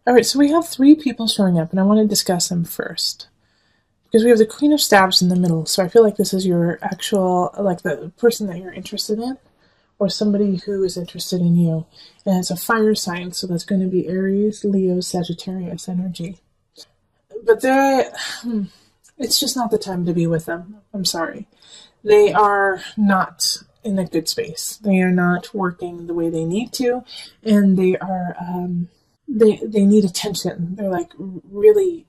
All right, so we have three people showing up, and I want to discuss them first. Because we have the Queen of Staves in the middle, so I feel like this is your actual, like the person that you're interested in, or somebody who is interested in you. And it's a fire sign, so that's going to be Aries, Leo, Sagittarius energy. But it's just not the time to be with them. I'm sorry. They are not in a good space. They are not working the way they need to, and they need attention. They're like really,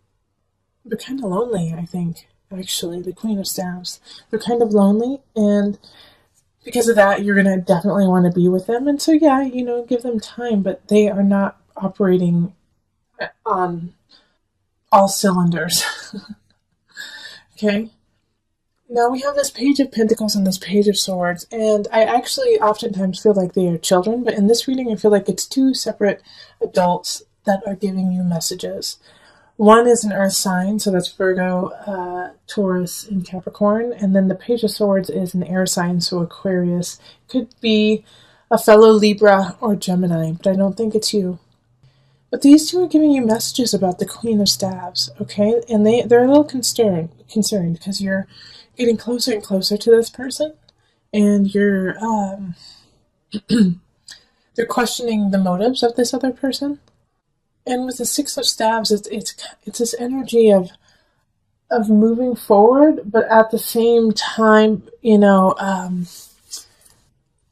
they're kind of lonely, I think, actually, the Queen of Staves. They're kind of lonely, and because of that, you're going to definitely want to be with them. And so, yeah, give them time, but they are not operating on all cylinders. Okay? Now we have this Page of Pentacles and this Page of Swords, and I actually oftentimes feel like they are children, but in this reading I feel like it's two separate adults that are giving you messages. One is an earth sign, so that's Virgo, Taurus, and Capricorn. And then the Page of Swords is an air sign, so Aquarius. Could be a fellow Libra or Gemini, but I don't think it's you. But these two are giving you messages about the Queen of Staves, okay? And they're a little concerned because you're getting closer and closer to this person, and they're questioning the motives of this other person. And with the Six of Staves, it's this energy of moving forward, but at the same time,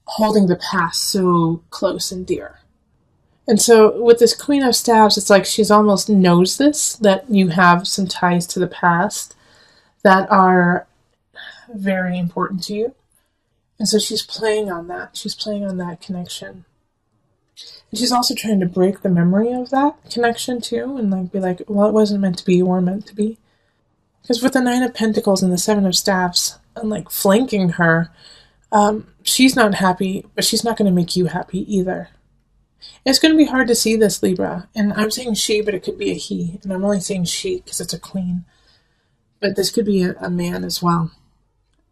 holding the past so close and dear. And so with this Queen of Staves, it's like she's almost knows this, that you have some ties to the past that are very important to you. And so she's playing on that. She's playing on that connection. And she's also trying to break the memory of that connection too, and like be like, well, it wasn't meant to be, or meant to be. Because with the Nine of Pentacles and the Seven of Staves, and like flanking her, she's not happy, but she's not going to make you happy either. It's going to be hard to see this, Libra. And I'm saying she, but it could be a he. And I'm only saying she because it's a queen. But this could be a man as well.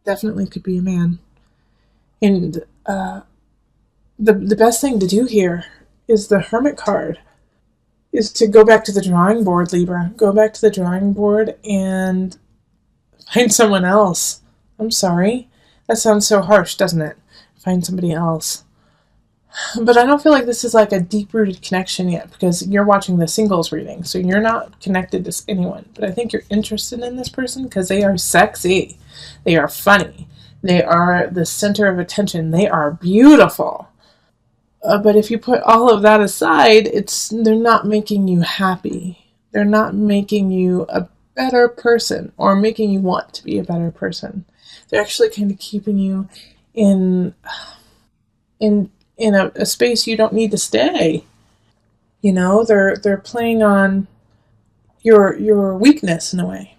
Definitely could be a man. And the best thing to do here is the Hermit card. Is to go back to the drawing board, Libra. Go back to the drawing board and find someone else. I'm sorry. That sounds so harsh, doesn't it? Find somebody else. But I don't feel like this is like a deep-rooted connection yet, because you're watching the singles reading, so you're not connected to anyone. But I think you're interested in this person because they are sexy. They are funny. They are the center of attention. They are beautiful. But if you put all of that aside, they're not making you happy. They're not making you a better person or making you want to be a better person. They're actually kind of keeping you in a space you don't need to stay. They're playing on your weakness in a way.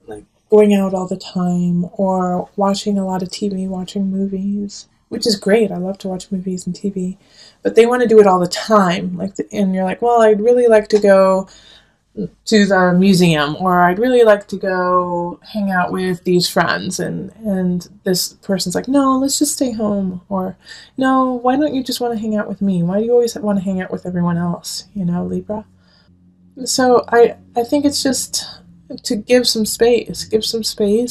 Like going out all the time or watching a lot of TV, watching movies, which is great. I love to watch movies and TV, but they want to do it all the time. And you're like, well, I'd really like to go to the museum, or I'd really like to go hang out with these friends, and this person's like, no, let's just stay home, or no, why don't you just want to hang out with me? Why do you always want to hang out with everyone else, Libra? So I think it's just to give some space,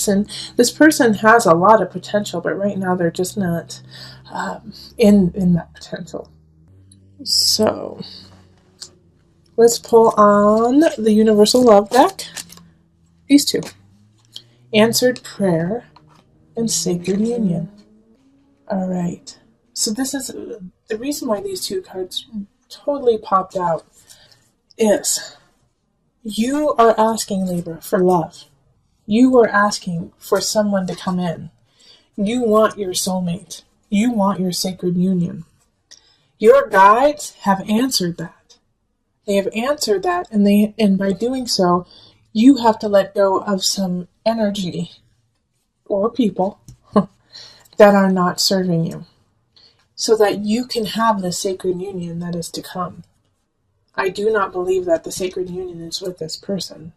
and this person has a lot of potential, but right now they're just not in that potential. So let's pull on the Universal Love deck. These two. Answered Prayer and Sacred Union. Alright. So this is the reason why these two cards totally popped out is you are asking, Libra, for love. You are asking for someone to come in. You want your soulmate. You want your sacred union. Your guides have answered that. They have answered that, and by doing so, you have to let go of some energy or people that are not serving you, so that you can have the sacred union that is to come. I do not believe that the sacred union is with this person.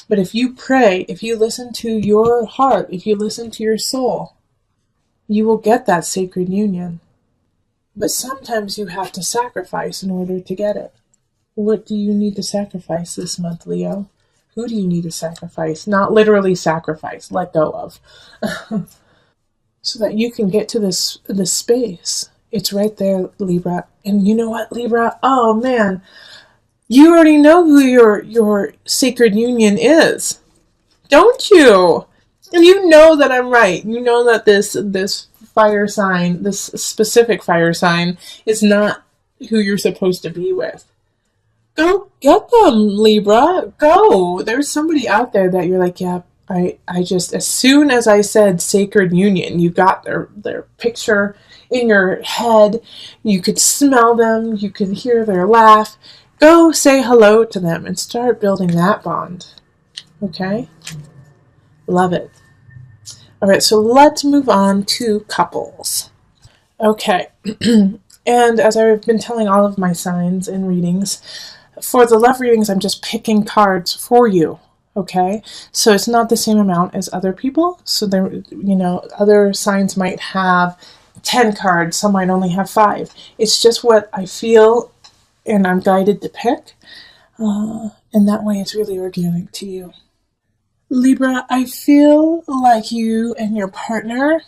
But if you pray, if you listen to your heart, if you listen to your soul, you will get that sacred union. But sometimes you have to sacrifice in order to get it. What do you need to sacrifice this month, Leo? Who do you need to sacrifice? Not literally sacrifice, let go of. So that you can get to this space. It's right there, Libra. And you know what, Libra? Oh man, you already know who your sacred union is, don't you? And you know that I'm right. You know that this fire sign, this specific fire sign, is not who you're supposed to be with. Go get them, Libra. Go. There's somebody out there that you're like, yeah, I just, as soon as I said sacred union, you got their picture in your head. You could smell them. You could hear their laugh. Go say hello to them and start building that bond. Okay? Love it. All right, so let's move on to couples. Okay. And as I've been telling all of my signs in readings, for the love readings, I'm just picking cards for you. Okay, so it's not the same amount as other people. So there, other signs might have 10 cards, some might only have 5. It's just what I feel and I'm guided to pick. And that way it's really organic to you. Libra, I feel like you and your partner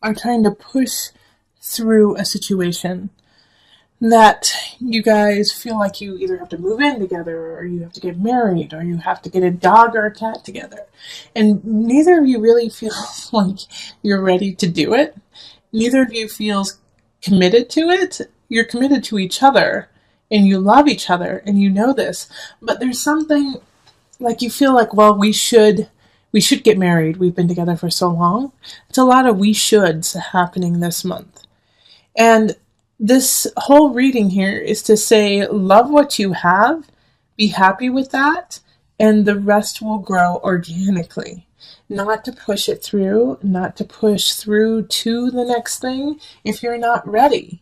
are trying to push through a situation that you guys feel like you either have to move in together, or you have to get married, or you have to get a dog or a cat together. And neither of you really feel like you're ready to do it. Neither of you feels committed to it. You're committed to each other, and you love each other, and you know this. But there's something like you feel like, well, we should get married. We've been together for so long. It's a lot of we shoulds happening this month. And this whole reading here is to say, love what you have, be happy with that, and the rest will grow organically. Not to push it through, not to push through to the next thing if you're not ready.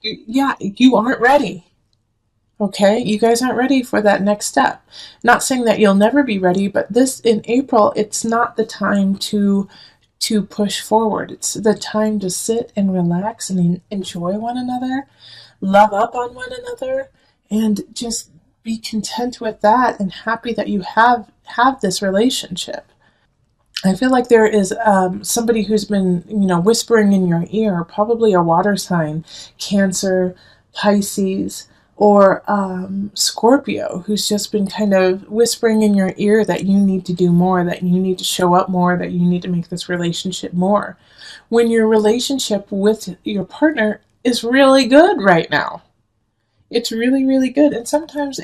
You aren't ready. Okay, you guys aren't ready for that next step. Not saying that you'll never be ready, but this in April, it's not the time to push forward. It's the time to sit and relax and enjoy one another, love up on one another, and just be content with that and happy that you have this relationship. I feel like there is somebody who's been, whispering in your ear, probably a water sign, Cancer, Pisces, or Scorpio, who's just been kind of whispering in your ear that you need to do more, that you need to show up more, that you need to make this relationship more. When your relationship with your partner is really good right now. It's really, really good. And sometimes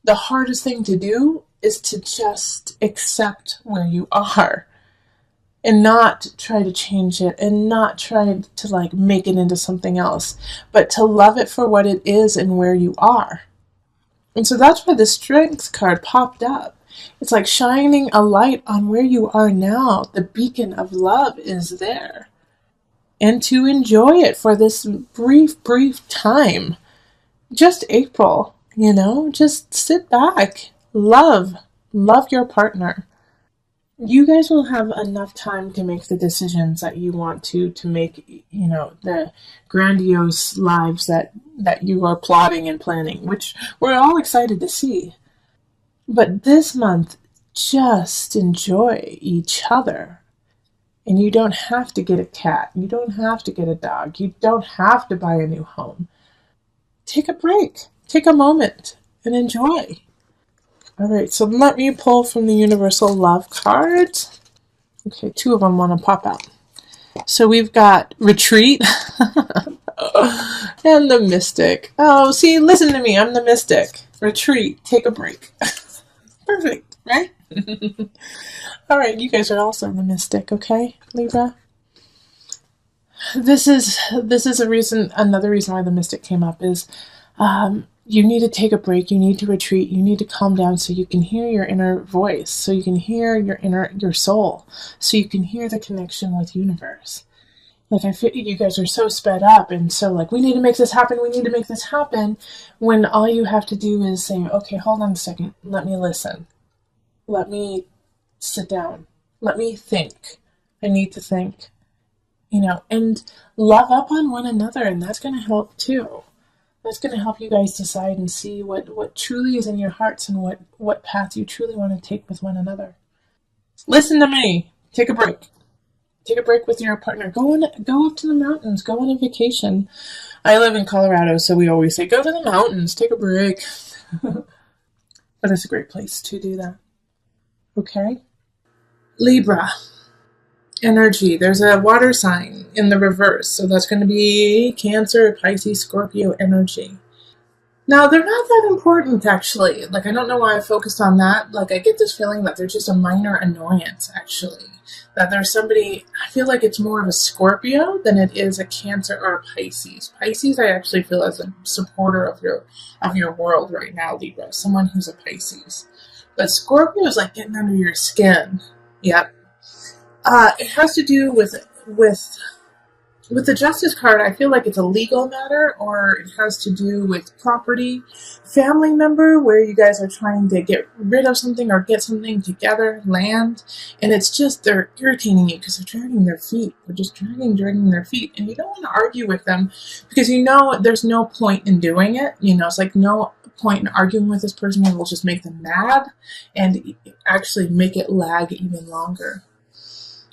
the hardest thing to do is to just accept where you are. And not try to change it, and not try to make it into something else, but to love it for what it is and where you are. And so that's why the Strength card popped up. It's like shining a light on where you are now. The beacon of love is there. And to enjoy it for this brief time. Just April, just sit back. Love your partner. You guys will have enough time to make the decisions that you want to make, the grandiose lives that you are plotting and planning, which we're all excited to see. But this month, just enjoy each other. And you don't have to get a cat. You don't have to get a dog. You don't have to buy a new home. Take a break. Take a moment and enjoy. All right, so let me pull from the Universal Love cards. Okay, 2 of them want to pop out. So we've got Retreat and the Mystic. Oh, see, listen to me. I'm the Mystic. Retreat. Take a break. Perfect, right? All right, you guys are also the Mystic, okay, Libra? This is another reason why the Mystic came up is you need to take a break, you need to retreat, you need to calm down so you can hear your inner voice, so you can hear your soul, so you can hear the connection with universe. I feel you guys are so sped up and so we need to make this happen, when all you have to do is say, okay, hold on a second, let me listen. Let me sit down. Let me think. I need to think. And love up on one another, and that's going to help too. That's going to help you guys decide and see what truly is in your hearts and what path you truly want to take with one another. Listen to me. Take a break. Take a break with your partner. Go up to the mountains. Go on a vacation. I live in Colorado, so we always say, go to the mountains. Take a break. But it's a great place to do that. Okay? Libra. Energy. There's a water sign in the reverse. So that's going to be Cancer, Pisces, Scorpio energy. Now, they're not that important, actually. Like, I don't know why I focused on that. Like, I get this feeling that they're just a minor annoyance, actually. That there's somebody, I feel like it's more of a Scorpio than it is a Cancer or a Pisces. Pisces, I actually feel as a supporter of your world right now, Libra. Someone who's a Pisces. But Scorpio is like getting under your skin. Yep. It has to do with the Justice card, I feel like it's a legal matter, or it has to do with property, family member, where you guys are trying to get rid of something or get something together, land, and it's just they're irritating you because they're dragging their feet. They're just dragging their feet, and you don't want to argue with them because you know there's no point in doing it. You know, it's like no point in arguing with this person, and we'll just make them mad and actually make it lag even longer.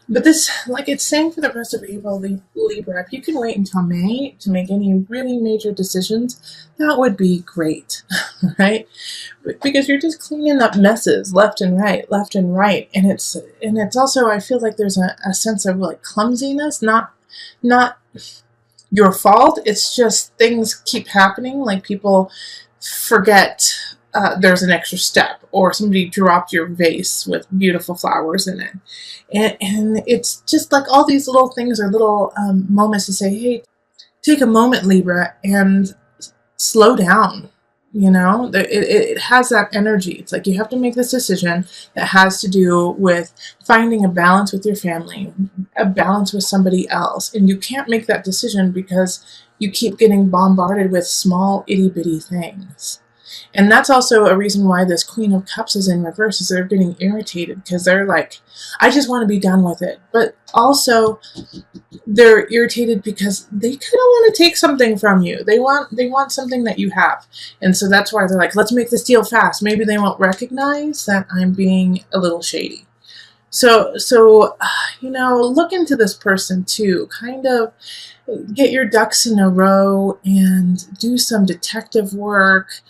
But this, like it's saying for the rest of April, Libra, if you can wait until May to make any really major decisions, that would be great, right? Because you're just cleaning up messes left and right, and it's also, I feel like there's a sense of like clumsiness, not your fault. It's just things keep happening, like people forget there's an extra step, or somebody dropped your vase with beautiful flowers in it. And it's just like all these little things are little moments to say, hey, take a moment, Libra, and slow down. You know, it has that energy. It's like you have to make this decision that has to do with finding a balance with your family, a balance with somebody else. And you can't make that decision because you keep getting bombarded with small itty bitty things. And that's also a reason why this Queen of Cups is in reverse, is they're getting irritated because they're like, I just want to be done with it. But also they're irritated because they kind of want to take something from you. They want something that you have. And so that's why they're like, let's make this deal fast. Maybe they won't recognize that I'm being a little shady. So you know, look into this person too. Kind of get your ducks in a row and do some detective work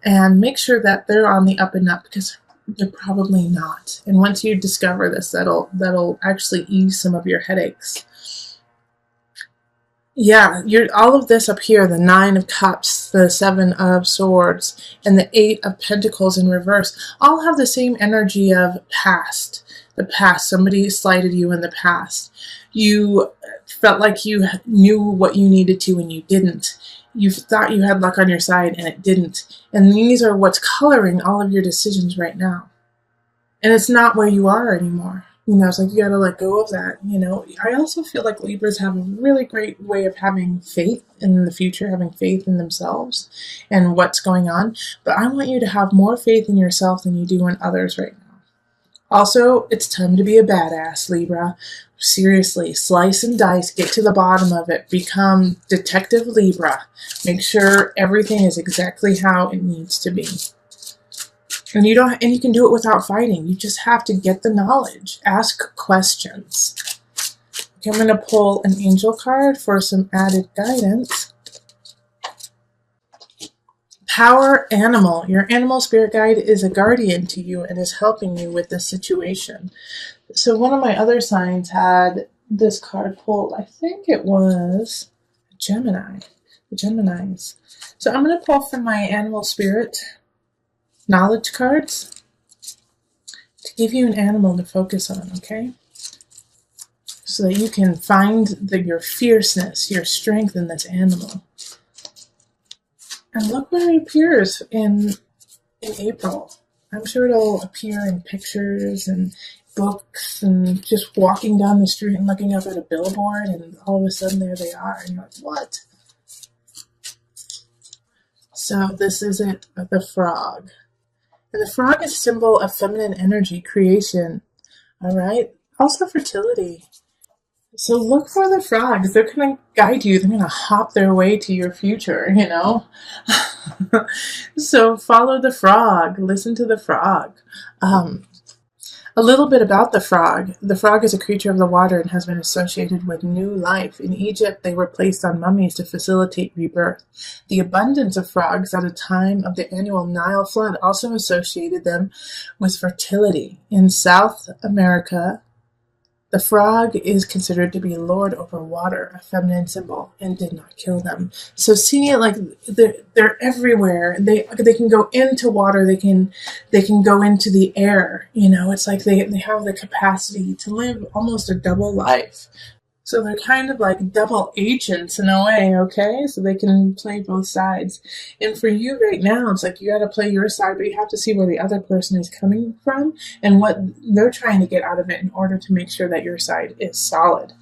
and make sure that they're on the up and up, because they're probably not. And once you discover this, that'll actually ease some of your headaches. Yeah, all of this up here, the 9 of Cups, the 7 of Swords, and the 8 of Pentacles in reverse, all have the same energy of past. The past, somebody slighted you in the past. You felt like you knew what you needed to and you didn't. You thought you had luck on your side and it didn't. And these are what's coloring all of your decisions right now. And it's not where you are anymore. You know, it's like you gotta let go of that. You know, I also feel like Libras have a really great way of having faith in the future, having faith in themselves and what's going on. But I want you to have more faith in yourself than you do in others right now. Also, it's time to be a badass, Libra. Seriously, slice and dice, get to the bottom of it, become Detective Libra. Make sure everything is exactly how it needs to be. And you can do it without fighting. You just have to get the knowledge. Ask questions. Okay, I'm going to pull an angel card for some added guidance. Power animal. Your animal spirit guide is a guardian to you and is helping you with this situation. So one of my other signs had this card pulled. I think it was Gemini. The Geminis. So I'm going to pull from my animal spirit knowledge cards to give you an animal to focus on, okay? So that you can find your fierceness, your strength in this animal. And look where it appears in April. I'm sure it'll appear in pictures and books and just walking down the street and looking up at a billboard, and all of a sudden there they are, and you're like, what? So this is it, the frog. And the frog is a symbol of feminine energy, creation, all right? Also fertility. So look for the frogs. They're going to guide you. They're going to hop their way to your future, you know? So follow the frog. Listen to the frog. Um, a little bit about the frog. The frog is a creature of the water and has been associated with new life. In Egypt, they were placed on mummies to facilitate rebirth. The abundance of frogs at a time of the annual Nile flood also associated them with fertility. In South America, the frog is considered to be lord over water, a feminine symbol, and did not kill them. So seeing it like they're everywhere. They can go into water. They can go into the air. You know, it's like they have the capacity to live almost a double life. So they're kind of like double agents in a way, okay? So they can play both sides. And for you right now, it's like you got to play your side, but you have to see where the other person is coming from and what they're trying to get out of it in order to make sure that your side is solid.